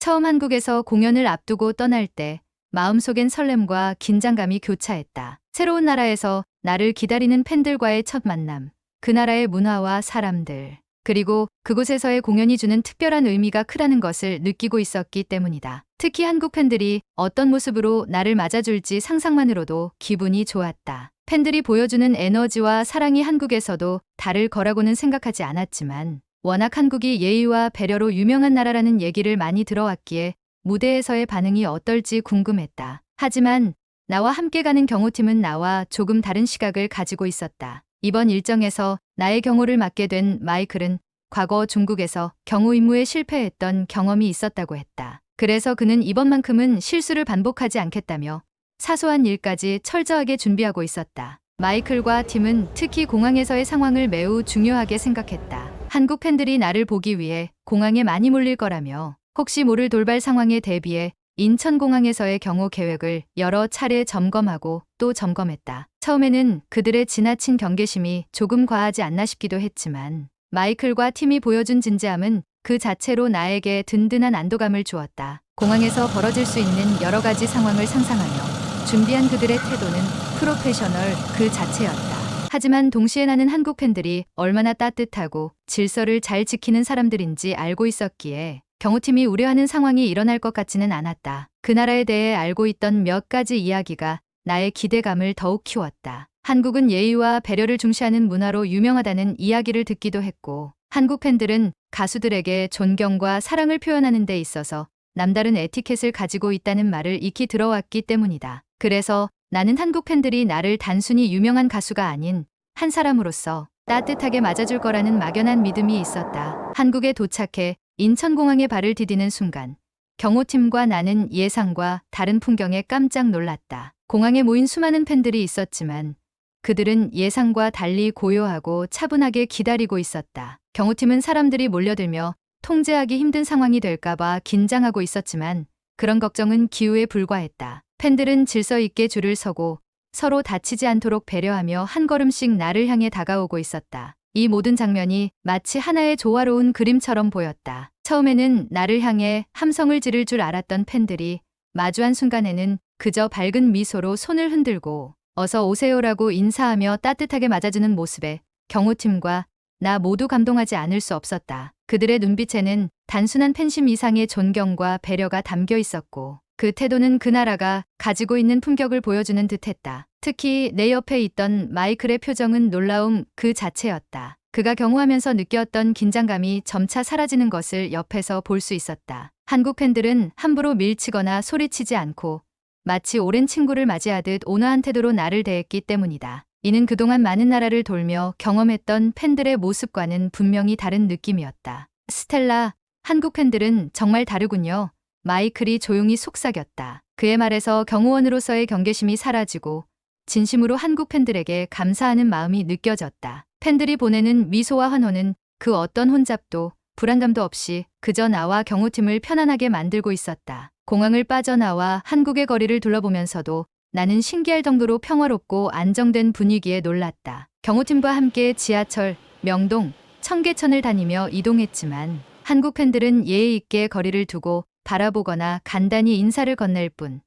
처음 한국에서 공연을 앞두고 떠날 때 마음속엔 설렘과 긴장감이 교차했다. 새로운 나라에서 나를 기다리는 팬들과의 첫 만남, 그 나라의 문화와 사람들, 그리고 그곳에서의 공연이 주는 특별한 의미가 크다는 것을 느끼고 있었기 때문이다. 특히 한국 팬들이 어떤 모습으로 나를 맞아줄지 상상만으로도 기분이 좋았다. 팬들이 보여주는 에너지와 사랑이 한국에서도 다를 거라고는 생각하지 않았지만 워낙 한국이 예의와 배려로 유명한 나라라는 얘기를 많이 들어왔기에 무대에서의 반응이 어떨지 궁금했다. 하지만 나와 함께 가는 경호팀은 나와 조금 다른 시각을 가지고 있었다. 이번 일정에서 나의 경호를 맡게 된 마이클은 과거 중국에서 경호 임무에 실패했던 경험이 있었다고 했다. 그래서 그는 이번만큼은 실수를 반복하지 않겠다며 사소한 일까지 철저하게 준비하고 있었다. 마이클과 팀은 특히 공항에서의 상황을 매우 중요하게 생각했다. 한국 팬들이 나를 보기 위해 공항에 많이 몰릴 거라며 혹시 모를 돌발 상황에 대비해 인천공항에서의 경호 계획을 여러 차례 점검하고 또 점검했다. 처음에는 그들의 지나친 경계심이 조금 과하지 않나 싶기도 했지만 마이클과 팀이 보여준 진지함은 그 자체로 나에게 든든한 안도감을 주었다. 공항에서 벌어질 수 있는 여러 가지 상황을 상상하며 준비한 그들의 태도는 프로페셔널 그 자체였다. 하지만 동시에 나는 한국 팬들이 얼마나 따뜻하고 질서를 잘 지키는 사람들인지 알고 있었기에 경호팀이 우려하는 상황이 일어날 것 같지는 않았다. 그 나라에 대해 알고 있던 몇 가지 이야기가 나의 기대감을 더욱 키웠다. 한국은 예의와 배려를 중시하는 문화로 유명하다는 이야기를 듣기도 했고 한국 팬들은 가수들에게 존경과 사랑을 표현하는 데 있어서 남다른 에티켓을 가지고 있다는 말을 익히 들어왔기 때문이다. 그래서 나는 한국 팬들이 나를 단순히 유명한 가수가 아닌 한 사람으로서 따뜻하게 맞아줄 거라는 막연한 믿음이 있었다. 한국에 도착해 인천공항에 발을 디디는 순간 경호팀과 나는 예상과 다른 풍경에 깜짝 놀랐다. 공항에 모인 수많은 팬들이 있었지만 그들은 예상과 달리 고요하고 차분하게 기다리고 있었다. 경호팀은 사람들이 몰려들며 통제하기 힘든 상황이 될까봐 긴장하고 있었지만 그런 걱정은 기우에 불과했다. 팬들은 질서 있게 줄을 서고 서로 다치지 않도록 배려하며 한 걸음씩 나를 향해 다가오고 있었다. 이 모든 장면이 마치 하나의 조화로운 그림처럼 보였다. 처음에는 나를 향해 함성을 지를 줄 알았던 팬들이 마주한 순간에는 그저 밝은 미소로 손을 흔들고 어서 오세요라고 인사하며 따뜻하게 맞아주는 모습에 경호팀과 나 모두 감동하지 않을 수 없었다. 그들의 눈빛에는 단순한 팬심 이상의 존경과 배려가 담겨 있었고 그 태도는 그 나라가 가지고 있는 품격을 보여주는 듯했다. 특히 내 옆에 있던 마이클의 표정은 놀라움 그 자체였다. 그가 경호하면서 느꼈던 긴장감이 점차 사라지는 것을 옆에서 볼 수 있었다. 한국 팬들은 함부로 밀치거나 소리치지 않고 마치 오랜 친구를 맞이하듯 온화한 태도로 나를 대했기 때문이다. 이는 그동안 많은 나라를 돌며 경험했던 팬들의 모습과는 분명히 다른 느낌이었다. 스텔라, 한국 팬들은 정말 다르군요. 마이클이 조용히 속삭였다. 그의 말에서 경호원으로서의 경계심이 사라지고 진심으로 한국 팬들에게 감사하는 마음이 느껴졌다. 팬들이 보내는 미소와 환호는 그 어떤 혼잡도 불안감도 없이 그저 나와 경호팀을 편안하게 만들고 있었다. 공항을 빠져나와 한국의 거리를 둘러보면서도 나는 신기할 정도로 평화롭고 안정된 분위기에 놀랐다. 경호팀과 함께 지하철, 명동, 청계천을 다니며 이동했지만 한국 팬들은 예의 있게 거리를 두고 바라보거나 간단히 인사를 건넬 뿐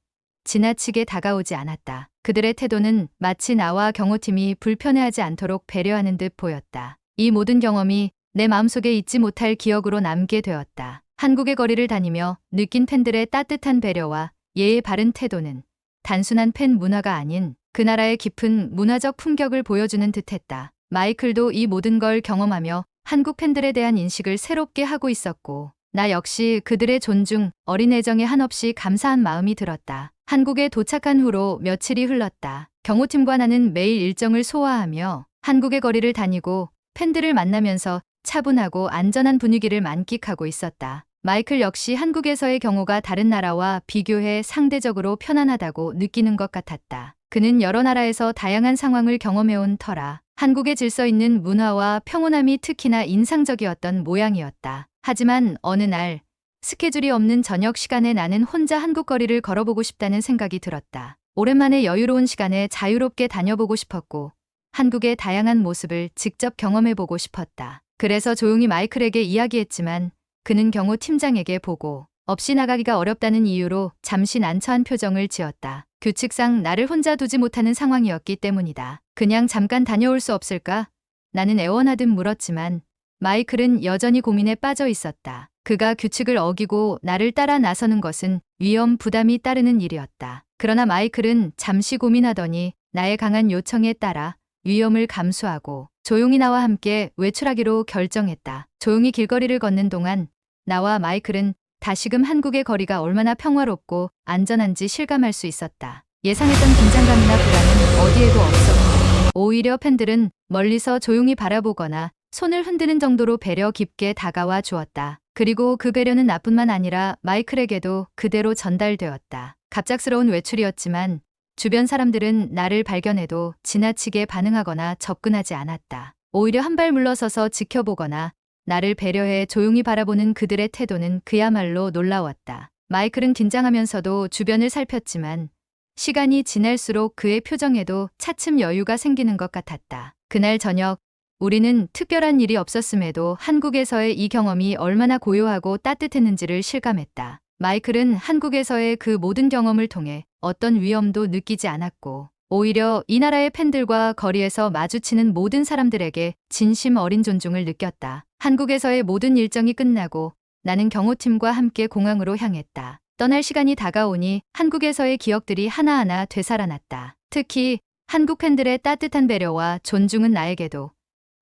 지나치게 다가오지 않았다. 그들의 태도는 마치 나와 경호팀이 불편해하지 않도록 배려하는 듯 보였다. 이 모든 경험이 내 마음속에 잊지 못할 기억으로 남게 되었다. 한국의 거리를 다니며 느낀 팬들의 따뜻한 배려와 예의 바른 태도는 단순한 팬 문화가 아닌 그 나라의 깊은 문화적 품격을 보여주는 듯했다. 마이클도 이 모든 걸 경험하며 한국 팬들에 대한 인식을 새롭게 하고 있었고 나 역시 그들의 존중, 어린 애정에 한없이 감사한 마음이 들었다. 한국에 도착한 후로 며칠이 흘렀다. 경호팀과 나는 매일 일정을 소화하며 한국의 거리를 다니고 팬들을 만나면서 차분하고 안전한 분위기를 만끽하고 있었다. 마이클 역시 한국에서의 경호가 다른 나라와 비교해 상대적으로 편안하다고 느끼는 것 같았다. 그는 여러 나라에서 다양한 상황을 경험해온 터라 한국의 질서 있는 문화와 평온함이 특히나 인상적이었던 모양이었다. 하지만 어느 날 스케줄이 없는 저녁 시간에 나는 혼자 한국 거리를 걸어보고 싶다는 생각이 들었다. 오랜만에 여유로운 시간에 자유롭게 다녀보고 싶었고 한국의 다양한 모습을 직접 경험해보고 싶었다. 그래서 조용히 마이클에게 이야기했지만 그는 경호 팀장에게 보고 없이 나가기가 어렵다는 이유로 잠시 난처한 표정을 지었다. 규칙상 나를 혼자 두지 못하는 상황이었기 때문이다. 그냥 잠깐 다녀올 수 없을까? 나는 애원하듯 물었지만 마이클은 여전히 고민에 빠져 있었다. 그가 규칙을 어기고 나를 따라 나서는 것은 위험 부담이 따르는 일이었다. 그러나 마이클은 잠시 고민하더니 나의 강한 요청에 따라 위험을 감수하고 조용히 나와 함께 외출하기로 결정했다. 조용히 길거리를 걷는 동안 나와 마이클은 다시금 한국의 거리가 얼마나 평화롭고 안전한지 실감할 수 있었다. 예상했던 긴장감이나 불안은 어디에도 없었고 오히려 팬들은 멀리서 조용히 바라보거나 손을 흔드는 정도로 배려 깊게 다가와 주었다. 그리고 그 배려는 나뿐만 아니라 마이클에게도 그대로 전달되었다. 갑작스러운 외출이었지만 주변 사람들은 나를 발견해도 지나치게 반응하거나 접근하지 않았다. 오히려 한 발 물러서서 지켜보거나 나를 배려해 조용히 바라보는 그들의 태도는 그야말로 놀라웠다. 마이클은 긴장하면서도 주변을 살폈지만 시간이 지날수록 그의 표정에도 차츰 여유가 생기는 것 같았다. 그날 저녁 우리는 특별한 일이 없었음에도 한국에서의 이 경험이 얼마나 고요하고 따뜻했는지를 실감했다. 마이클은 한국에서의 그 모든 경험을 통해 어떤 위험도 느끼지 않았고 오히려 이 나라의 팬들과 거리에서 마주치는 모든 사람들에게 진심 어린 존중을 느꼈다. 한국에서의 모든 일정이 끝나고 나는 경호팀과 함께 공항으로 향했다. 떠날 시간이 다가오니 한국에서의 기억들이 하나하나 되살아났다. 특히 한국 팬들의 따뜻한 배려와 존중은 나에게도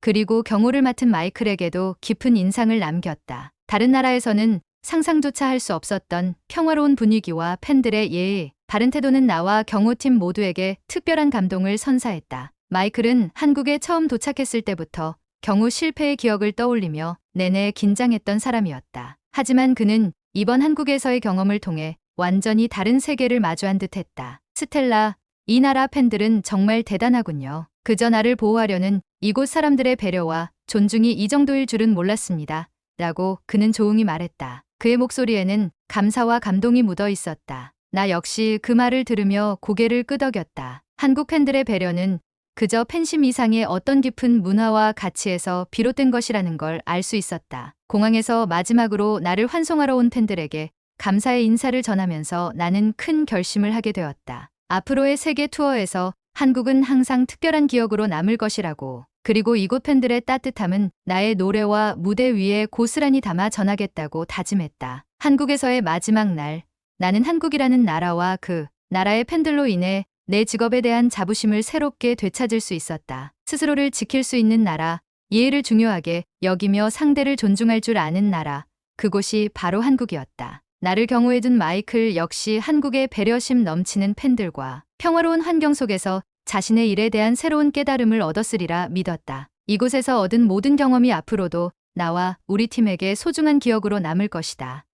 그리고 경호를 맡은 마이클에게도 깊은 인상을 남겼다. 다른 나라에서는 상상조차 할 수 없었던 평화로운 분위기와 팬들의 예의, 바른 태도는 나와 경호팀 모두에게 특별한 감동을 선사했다. 마이클은 한국에 처음 도착했을 때부터 경호 실패의 기억을 떠올리며 내내 긴장했던 사람이었다. 하지만 그는 이번 한국에서의 경험을 통해 완전히 다른 세계를 마주한 듯했다. 스텔라, 이 나라 팬들은 정말 대단하군요. 그저 나를 보호하려는 이곳 사람들의 배려와 존중이 이 정도일 줄은 몰랐습니다. 라고 그는 조용히 말했다. 그의 목소리에는 감사와 감동이 묻어 있었다. 나 역시 그 말을 들으며 고개를 끄덕였다. 한국 팬들의 배려는 그저 팬심 이상의 어떤 깊은 문화와 가치에서 비롯된 것이라는 걸 알 수 있었다. 공항에서 마지막으로 나를 환송하러 온 팬들에게 감사의 인사를 전하면서 나는 큰 결심을 하게 되었다. 앞으로의 세계 투어에서 한국은 항상 특별한 기억으로 남을 것이라고. 그리고 이곳 팬들의 따뜻함은 나의 노래와 무대 위에 고스란히 담아 전하겠다고 다짐했다. 한국에서의 마지막 날, 나는 한국이라는 나라와 그 나라의 팬들로 인해 내 직업에 대한 자부심을 새롭게 되찾을 수 있었다. 스스로를 지킬 수 있는 나라, 예의를 중요하게 여기며 상대를 존중할 줄 아는 나라, 그곳이 바로 한국이었다. 나를 경호해준 마이클 역시 한국의 배려심 넘치는 팬들과 평화로운 환경 속에서 자신의 일에 대한 새로운 깨달음을 얻었으리라 믿었다. 이곳에서 얻은 모든 경험이 앞으로도 나와 우리 팀에게 소중한 기억으로 남을 것이다.